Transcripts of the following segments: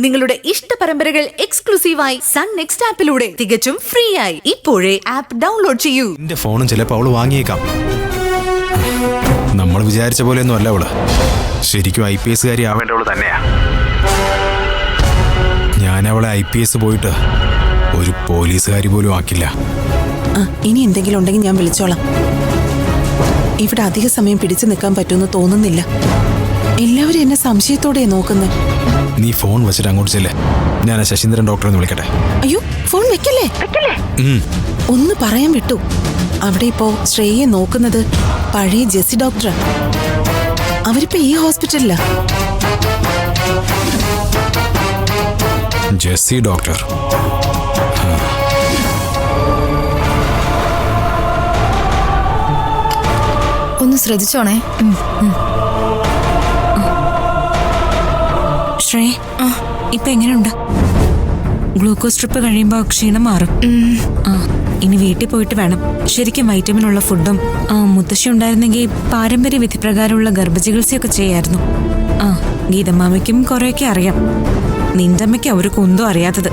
നിങ്ങളുടെ ഇഷ്ട പരമ്പരകൾ എക്സ്ക്ലൂസീവായി സൺ നെക്സ്റ്റ് ആപ്പിലൂടെ തികച്ചും ഫ്രീ ആയി ഇപ്പോഴേ ആപ്പ് ഡൗൺലോഡ് ചെയ്യൂ. എന്റെ ഫോണും ചിലപ്പോൾ അവള് വാങ്ങിയേക്കാം. നമ്മൾ വിചാരിച്ച പോലെയൊന്നും അല്ല അവള്. ശരിക്കും IPS കാരി ആവേണ്ടവള് തന്നെയാ. ഞാൻ അവളെ IPS പോയിട്ട് ഒരു പോലീസുകാരി പോലും ആക്കില്ല. ഇനി എന്തെങ്കിലും ഉണ്ടെങ്കിൽ ഞാൻ വിളിച്ചോളാം. ഇവിടെ അധിക സമയം പിടിച്ചു നിൽക്കാൻ പറ്റുമെന്ന് തോന്നുന്നില്ല. എല്ലാവരും എന്നെ സംശയത്തോടെ നോക്കുന്നത്. നീ ഫോൺ വെച്ചിട്ട് അങ്ങോട്ട് ചെല്ലേ. ഞാൻ ശശീന്ദ്രൻ ഡോക്ടറെ ഒന്ന് വിളിക്കട്ടെ. അയ്യോ, ഫോൺ വെക്കല്ലേ. ഒന്ന് പറയാൻ വിട്ടു. അവിടെ ഇപ്പോ ശ്രേയെ നോക്കുന്നത് പഴയ ജെസ്സി ഡോക്ടറാ. അവരിപ്പോ ഈ ഹോസ്പിറ്റലിലാ. Jessy doctor. ഒന്ന് ശ്രദ്ധിച്ചോണേ. ശ്രേ, ഇപ്പൊ എങ്ങനെയുണ്ട്? ഗ്ലൂക്കോസ് ട്രിപ്പ് കഴിയുമ്പോ ക്ഷീണം മാറും. ഇനി വീട്ടിൽ പോയിട്ട് വേണം ശരിക്കും വൈറ്റമിൻ ഉള്ള ഫുഡും. മുത്തശ്ശി ഉണ്ടായിരുന്നെങ്കിൽ പാരമ്പര്യ വിധിപ്രകാരമുള്ള ഗർഭചികിത്സയൊക്കെ ചെയ്യായിരുന്നു. ഗീതമാമയ്ക്കും കുറെയൊക്കെ അറിയാം. നിന്റെ അമ്മയ്ക്ക് ഒരു കുന്തോ അറിയാത്തത്.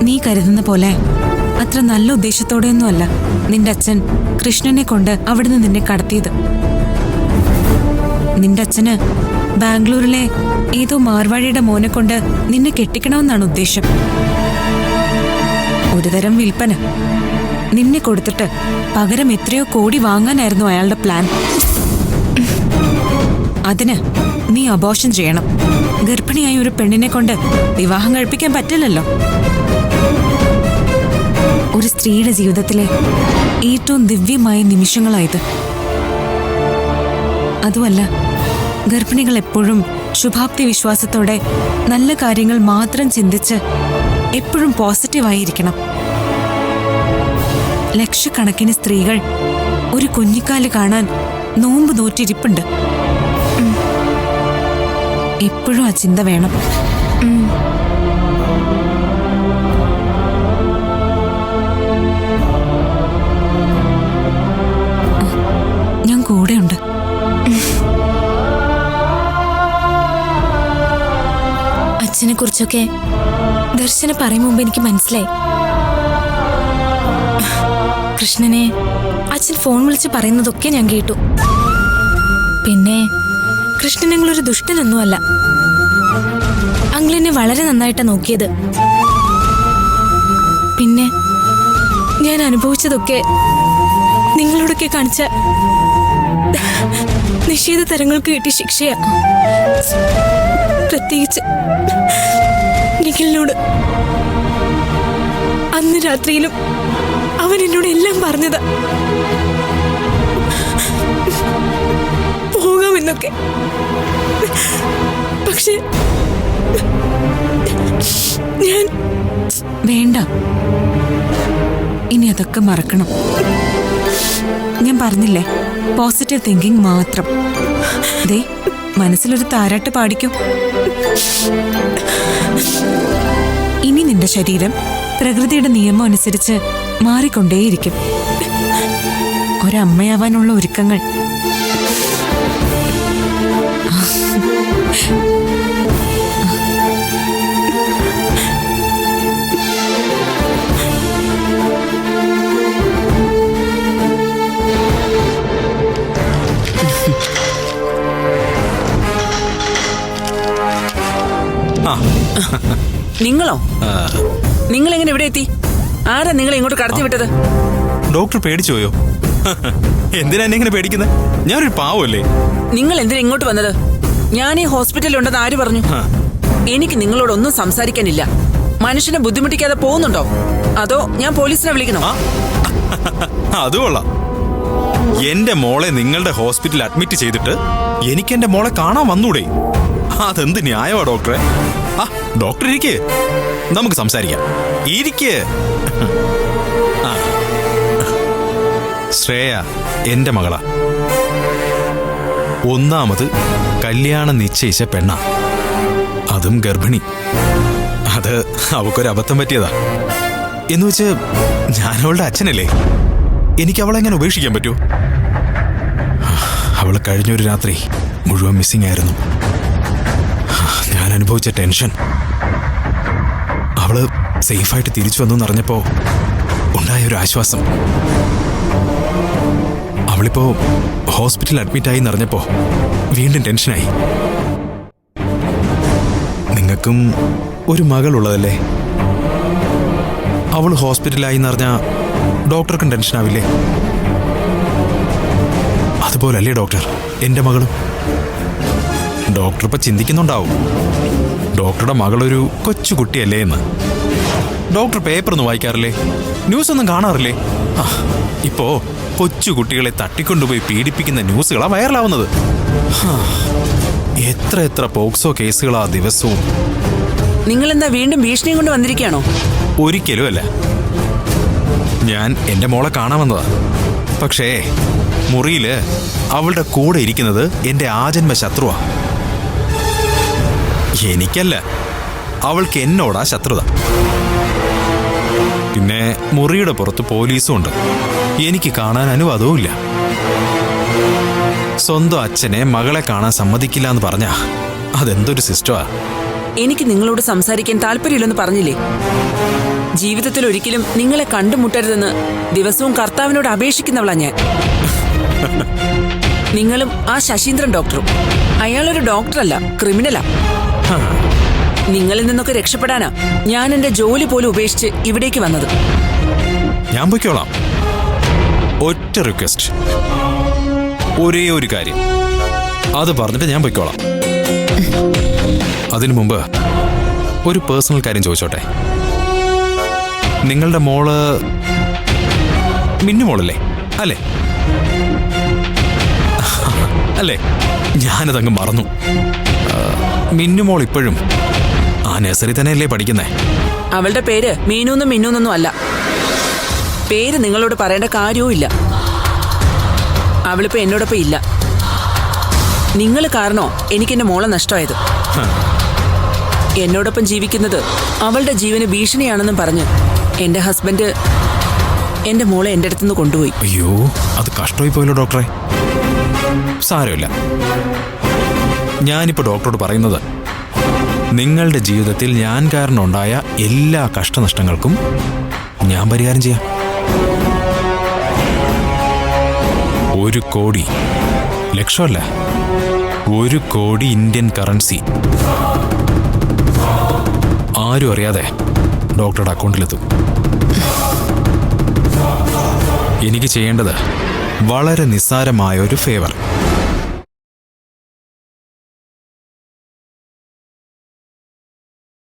നീ കരുതുന്ന പോലെ അത്ര നല്ല ഉദ്ദേശത്തോടെയൊന്നുമല്ല നിന്റെ അച്ഛൻ കൃഷ്ണനെ കൊണ്ട് അവിടുന്ന് നിന്നെ കടത്തിയത്. നിന്റെ അച്ഛന് ബാംഗ്ലൂരിലെ ഏതോ മാർവാടിയുടെ മോനെ കൊണ്ട് നിന്നെ കെട്ടിക്കണമെന്നാണ് ഉദ്ദേശം. ഒരുതരം വിൽപ്പന. നിന്നെ കൊടുത്തിട്ട് പകരം എത്രയോ കോടി വാങ്ങാനായിരുന്നു അയാളുടെ പ്ലാൻ. അതിന് നീ അബോർഷൻ ചെയ്യണം. ഗർഭിണിയായ ഒരു പെണ്ണിനെ കൊണ്ട് വിവാഹം കഴിപ്പിക്കാൻ പറ്റില്ലല്ലോ. ഒരു സ്ത്രീയുടെ ജീവിതത്തിലെ ഏറ്റവും ദിവ്യമായ നിമിഷങ്ങളായത്. അതുമല്ല, ഗർഭിണികൾ എപ്പോഴും ശുഭാപ്തി വിശ്വാസത്തോടെ നല്ല കാര്യങ്ങൾ മാത്രം ചിന്തിച്ച് എപ്പോഴും പോസിറ്റീവായിരിക്കണം. ലക്ഷക്കണക്കിന് സ്ത്രീകൾ ഒരു കുഞ്ഞിക്കാല് കാണാൻ നോമ്പ് നോറ്റിരിപ്പുണ്ട്. എപ്പോഴും ആ ചിന്ത വേണം. ഞാൻ കൂടെയുണ്ട്. അച്ഛനെ കുറിച്ചൊക്കെ ദർശന പറയും മുമ്പ് എനിക്ക് മനസ്സിലായി. കൃഷ്ണനെ അച്ഛൻ ഫോൺ വിളിച്ച് പറയുന്നതൊക്കെ ഞാൻ കേട്ടു. പിന്നെ കൃഷ്ണൻ ഞങ്ങളൊരു ദുഷ്ടനൊന്നുമല്ല. അങ്കിളിനെ വളരെ നന്നായിട്ടാ നോക്കിയത്. പിന്നെ ഞാൻ അനുഭവിച്ചതൊക്കെ നിങ്ങളോടൊക്കെ കാണിച്ച നിഷേധ തരങ്ങൾക്ക് കിട്ടിയ ശിക്ഷയാ. പ്രത്യേകിച്ച് നിഖിലിനോട്. അന്ന് രാത്രിയിലും അവൻ എന്നോട് എല്ലാം പറഞ്ഞതാ. പോകാമെന്നൊക്കെ. പക്ഷെ ഞാൻ വേണ്ട. ഇനി അതൊക്കെ മറക്കണം. ഞാൻ പറഞ്ഞില്ലേ, പോസിറ്റീവ് തിങ്കിങ് മാത്രം. ദേ, മനസ്സിലൊരു താരാട്ട് പാടിക്കും. ഇനി നിന്റെ ശരീരം പ്രകൃതിയുടെ നിയമം അനുസരിച്ച് മാറിക്കൊണ്ടേയിരിക്കും. ഒരമ്മയാവാനുള്ള ഒരുക്കങ്ങൾ. നിങ്ങളോ? നിങ്ങൾ എങ്ങനെ ഇവിടെ എത്തി? ആരാ നിങ്ങളെ ഇങ്ങോട്ട് കടത്തി വിട്ടത്? ഡോക്ടർ പേടിച്ചു പോയോ? എന്തിനാ എന്നെ ഇങ്ങനെ പേടിക്കുന്നത്? ഞാനൊരു പാവല്ലേ. നിങ്ങൾ എന്തിനാ ഇങ്ങോട്ട് വന്നത്? ഞാൻ ഈ ഹോസ്പിറ്റലിൽ ഉണ്ടെന്ന് ആര് പറഞ്ഞു? എനിക്ക് നിങ്ങളോടൊന്നും സംസാരിക്കാനില്ല. മനുഷ്യനെ ബുദ്ധിമുട്ടിക്കാതെ പോകുന്നുണ്ടോ? അതോ ഞാൻ പോലീസിനെ വിളിക്കണോ? അത് കൊള്ളാം. എന്റെ മോളെ നിങ്ങളുടെ ഹോസ്പിറ്റലിൽ അഡ്മിറ്റ് ചെയ്തിട്ട് എനിക്ക് എന്റെ മോളെ കാണാൻ വന്നൂടെ? അതെന്ത് ന്യായമാ ഡോക്ടറെ? ഡോക്ടർ ഇരിക്കേ, നമുക്ക് സംസാരിക്കാം. ഇരിക്കേ. ശ്രേയ എന്റെ മകളാ. ഒന്നാമത് കല്യാണം നിശ്ചയിച്ച പെണ്ണാ, അതും ഗർഭിണി. അത് അവക്കൊരബദ്ധം പറ്റിയതാ. എന്നുവെച്ച് ഞാനവളുടെ അച്ഛനല്ലേ. എനിക്ക് അവളെങ്ങനെ ഉപേക്ഷിക്കാൻ പറ്റൂ? അവൾ കഴിഞ്ഞൊരു രാത്രി മുഴുവൻ മിസ്സിംഗ് ആയിരുന്നു. ഞാൻ അനുഭവിച്ച ടെൻഷൻ. അവള് സേഫായിട്ട് തിരിച്ചു വന്നു എന്നറിഞ്ഞപ്പോ ഉണ്ടായ ഒരു ആശ്വാസം. അവളിപ്പോ ഹോസ്പിറ്റലിൽ അഡ്മിറ്റായി എന്നറിഞ്ഞപ്പോ വീണ്ടും ടെൻഷനായി. നിങ്ങൾക്കും ഒരു മകളുള്ളതല്ലേ? അവൾ ഹോസ്പിറ്റലായി എന്നറിഞ്ഞ ഡോക്ടർക്കും ടെൻഷനാവില്ലേ? അതുപോലല്ലേ ഡോക്ടർ എൻ്റെ മകളും? ഡോക്ടർ ഇപ്പൊ ചിന്തിക്കുന്നുണ്ടാവും, ഡോക്ടറുടെ മകളൊരു കൊച്ചു കുട്ടിയല്ലേ എന്ന്. ഡോക്ടർ പേപ്പറൊന്നും വായിക്കാറില്ലേ? ന്യൂസ് ഒന്നും കാണാറില്ലേ? ഇപ്പോ കൊച്ചു കുട്ടികളെ തട്ടിക്കൊണ്ടുപോയി പീഡിപ്പിക്കുന്ന ന്യൂസുകളാ വൈറലാവുന്നത്. എത്ര എത്ര പോക്സോ കേസുകളാ ദിവസവും. നിങ്ങളെന്താ വീണ്ടും ഭീഷണിയും കൊണ്ട് വന്നിരിക്കുകയാണോ? ഒരിക്കലും അല്ല. ഞാൻ എൻ്റെ മോളെ കാണാൻ വന്നതാ. പക്ഷേ മുറിയില് അവളുടെ കൂടെ ഇരിക്കുന്നത് എൻ്റെ ആജന്മ ശത്രുവാ. എനിക്കല്ല, അവൾക്ക് എന്നോടാ ശത്രുത. പിന്നെ മുറിയുടെ പുറത്ത് പോലീസും ഉണ്ട്. എനിക്ക് കാണാൻ അനുവാദവും ഇല്ല. സ്വന്തം അച്ഛനെ മകളെ കാണാൻ സമ്മതിക്കില്ല എന്ന് പറഞ്ഞാ അതെന്തൊരു സിസ്റ്റമാ. എനിക്ക് നിങ്ങളോട് സംസാരിക്കാൻ താല്പര്യമില്ലെന്ന് പറഞ്ഞില്ലേ? ജീവിതത്തിൽ ഒരിക്കലും നിങ്ങളെ കണ്ടുമുട്ടരുതെന്ന് ദിവസവും കർത്താവിനോട് അപേക്ഷിക്കുന്നവളാ ഞാൻ. നിങ്ങളും ആ ശശീന്ദ്രൻ ഡോക്ടറും. അയാളൊരു ഡോക്ടറല്ല, ക്രിമിനലാ. നിങ്ങളിൽ നിന്നൊക്കെ രക്ഷപ്പെടാനാ ഞാൻ എന്റെ ജോലി പോലും ഉപേക്ഷിച്ച് ഇവിടേക്ക് വന്നത്. ഞാൻ പൊയ്ക്കോളാം. ഒറ്റ റിക്വസ്റ്റ്, ഒരേ ഒരു കാര്യം, അത് പറഞ്ഞിട്ട് ഞാൻ പൊയ്ക്കോളാം. അതിനു മുമ്പ് ഒരു പേഴ്സണൽ കാര്യം ചോദിച്ചോട്ടെ. നിങ്ങളുടെ മോള് മിന്നുമോളല്ലേ? അല്ലേ? അല്ലേ? ഞാനതങ്ങ് മറന്നു. മിന്നുമോൾ ഇപ്പോഴും ആ നഴ്സറി തന്നെയല്ലേ പഠിക്കുന്നേ? അവളുടെ പേര് മീനൂന്നും മിന്നൂന്നൊന്നും അല്ല. പേര് നിങ്ങളോട് പറയേണ്ട കാര്യവും ഇല്ല. അവളിപ്പോ എന്നോടൊപ്പം ഇല്ല. നിങ്ങൾ കാരണോ എനിക്കെന്റെ മോളെ നഷ്ടമായത്. എന്നോടൊപ്പം ജീവിക്കുന്നത് അവളുടെ ജീവന് ഭീഷണിയാണെന്നും പറഞ്ഞ് എന്റെ ഹസ്ബൻഡ് എന്റെ മോളെ എന്റെ അടുത്തുനിന്ന് കൊണ്ടുപോയി. അയ്യോ, അത് കഷ്ടമായി പോയല്ലോ ഡോക്ടറെ. സാരമില്ല. ഞാനിപ്പോ ഡോക്ടറോട് പറയുന്നത്, നിങ്ങളുടെ ജീവിതത്തിൽ ഞാൻ കാരണം ഉണ്ടായ എല്ലാ കഷ്ടനഷ്ടങ്ങൾക്കും ഞാൻ പരിഹാരം ചെയ്യാം. 1 കോടി, ലക്ഷമല്ല, 1 കോടി ഇന്ത്യൻ കറൻസി ആരും അറിയാതെ ഡോക്ടറുടെ അക്കൗണ്ടിലെത്തും. എനിക്ക് ചെയ്യേണ്ടത് വളരെ നിസ്സാരമായ ഒരു ഫേവർ.